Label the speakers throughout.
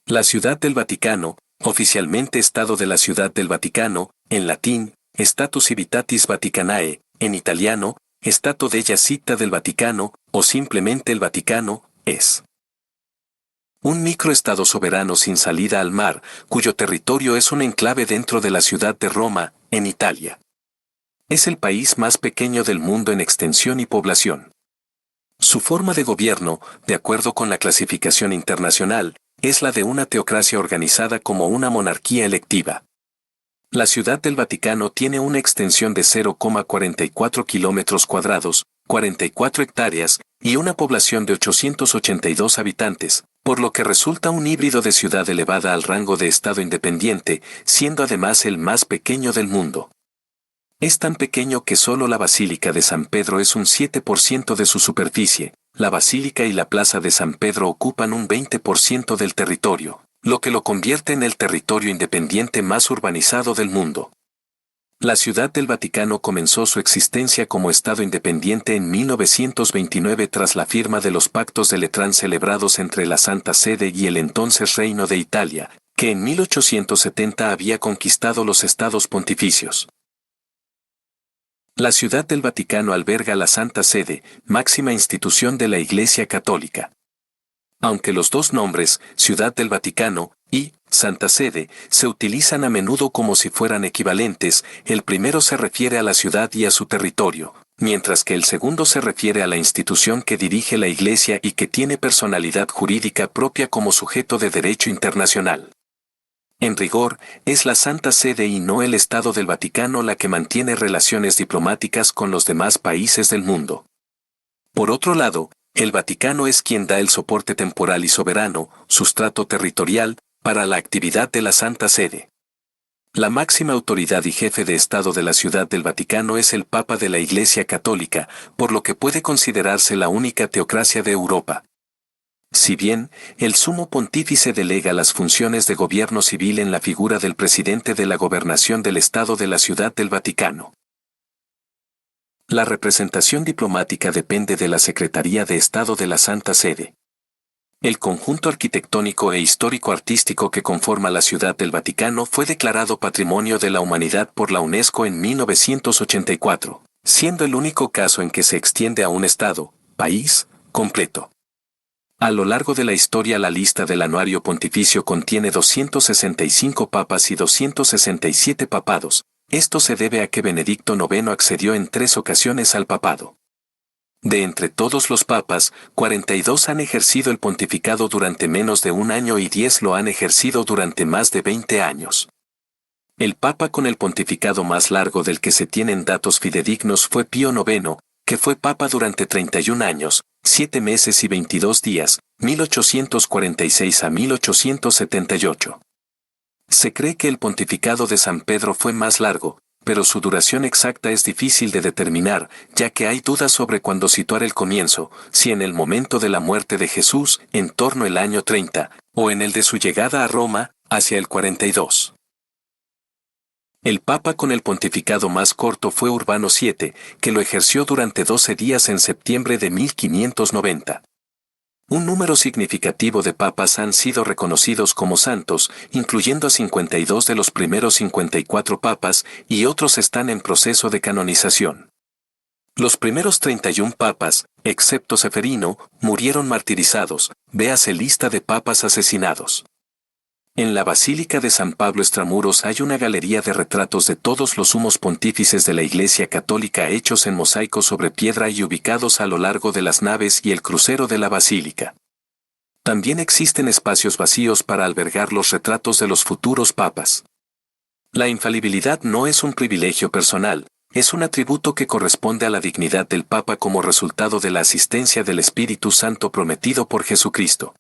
Speaker 1: La Ciudad del Vaticano, oficialmente Estado de la Ciudad del Vaticano, en latín, Status Civitatis Vaticanae, en italiano, Stato della Città del Vaticano, o simplemente el Vaticano, es un microestado soberano sin salida al mar, cuyo territorio es un enclave dentro de la ciudad de Roma, en Italia. Es el país más pequeño del mundo en extensión y población. Su forma de gobierno, de acuerdo con la clasificación internacional, es la de una teocracia organizada como una monarquía electiva. La Ciudad del Vaticano tiene una extensión de 0,44 kilómetros cuadrados, 44 hectáreas, y una población de 882 habitantes, por lo que resulta un híbrido de ciudad elevada al rango de Estado independiente, siendo además el más pequeño del mundo. Es tan pequeño que solo la Basílica de San Pedro es un 7% de su superficie, la Basílica y la Plaza de San Pedro ocupan un 20% del territorio, lo que lo convierte en el territorio independiente más urbanizado del mundo. La Ciudad del Vaticano comenzó su existencia como Estado independiente en 1929 tras la firma de los Pactos de Letrán celebrados entre la Santa Sede y el entonces Reino de Italia, que en 1870 había conquistado los estados pontificios. La Ciudad del Vaticano alberga la Santa Sede, máxima institución de la Iglesia Católica. Aunque los dos nombres, Ciudad del Vaticano y Santa Sede, se utilizan a menudo como si fueran equivalentes, el primero se refiere a la ciudad y a su territorio, mientras que el segundo se refiere a la institución que dirige la Iglesia y que tiene personalidad jurídica propia como sujeto de derecho internacional. En rigor, es la Santa Sede y no el Estado del Vaticano la que mantiene relaciones diplomáticas con los demás países del mundo. Por otro lado, el Vaticano es quien da el soporte temporal y soberano, sustrato territorial, para la actividad de la Santa Sede. La máxima autoridad y jefe de Estado de la Ciudad del Vaticano es el Papa de la Iglesia Católica, por lo que puede considerarse la única teocracia de Europa. Si bien, el Sumo Pontífice delega las funciones de gobierno civil en la figura del presidente de la gobernación del Estado de la Ciudad del Vaticano. La representación diplomática depende de la Secretaría de Estado de la Santa Sede. El conjunto arquitectónico e histórico-artístico que conforma la Ciudad del Vaticano fue declarado Patrimonio de la Humanidad por la UNESCO en 1984, siendo el único caso en que se extiende a un Estado, país, completo. A lo largo de la historia la lista del Anuario Pontificio contiene 265 papas y 267 papados. Esto se debe a que Benedicto IX accedió en 3 ocasiones al papado. De entre todos los papas, 42 han ejercido el pontificado durante menos de un año y 10 lo han ejercido durante más de 20 años. El papa con el pontificado más largo del que se tienen datos fidedignos fue Pío IX, que fue papa durante 31 años, 7 meses y 22 días, 1846 a 1878. Se cree que el pontificado de San Pedro fue más largo, pero su duración exacta es difícil de determinar, ya que hay dudas sobre cuándo situar el comienzo, si en el momento de la muerte de Jesús, en torno al año 30, o en el de su llegada a Roma, hacia el 42. El papa con el pontificado más corto fue Urbano VII, que lo ejerció durante 12 días en septiembre de 1590. Un número significativo de papas han sido reconocidos como santos, incluyendo a 52 de los primeros 54 papas, y otros están en proceso de canonización. Los primeros 31 papas, excepto Seferino, murieron martirizados, véase lista de papas asesinados. En la Basílica de San Pablo Extramuros hay una galería de retratos de todos los sumos pontífices de la Iglesia Católica hechos en mosaico sobre piedra y ubicados a lo largo de las naves y el crucero de la basílica. También existen espacios vacíos para albergar los retratos de los futuros papas. La infalibilidad no es un privilegio personal, es un atributo que corresponde a la dignidad del Papa como resultado de la asistencia del Espíritu Santo prometido por Jesucristo.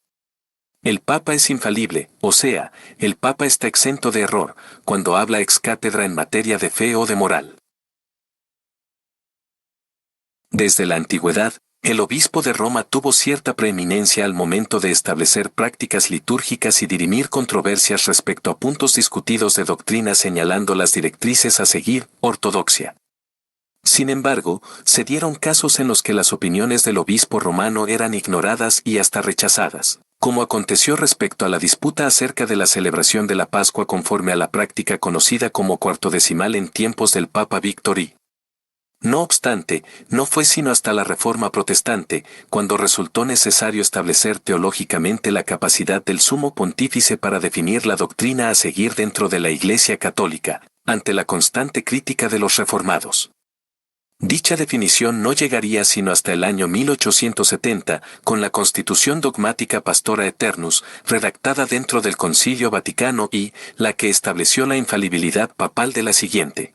Speaker 1: El Papa es infalible, o sea, el Papa está exento de error, cuando habla ex cátedra en materia de fe o de moral. Desde la antigüedad, el obispo de Roma tuvo cierta preeminencia al momento de establecer prácticas litúrgicas y dirimir controversias respecto a puntos discutidos de doctrina señalando las directrices a seguir, ortodoxia. Sin embargo, se dieron casos en los que las opiniones del obispo romano eran ignoradas y hasta rechazadas. como aconteció respecto a la disputa acerca de la celebración de la Pascua conforme a la práctica conocida como cuartodecimal en tiempos del Papa Víctor I. No obstante, no fue sino hasta la Reforma Protestante, cuando resultó necesario establecer teológicamente la capacidad del Sumo Pontífice para definir la doctrina a seguir dentro de la Iglesia Católica, ante la constante crítica de los reformados. Dicha definición no llegaría sino hasta el año 1870, con la Constitución Dogmática Pastora Aeternus, redactada dentro del Concilio Vaticano I, la que estableció la infalibilidad papal de la siguiente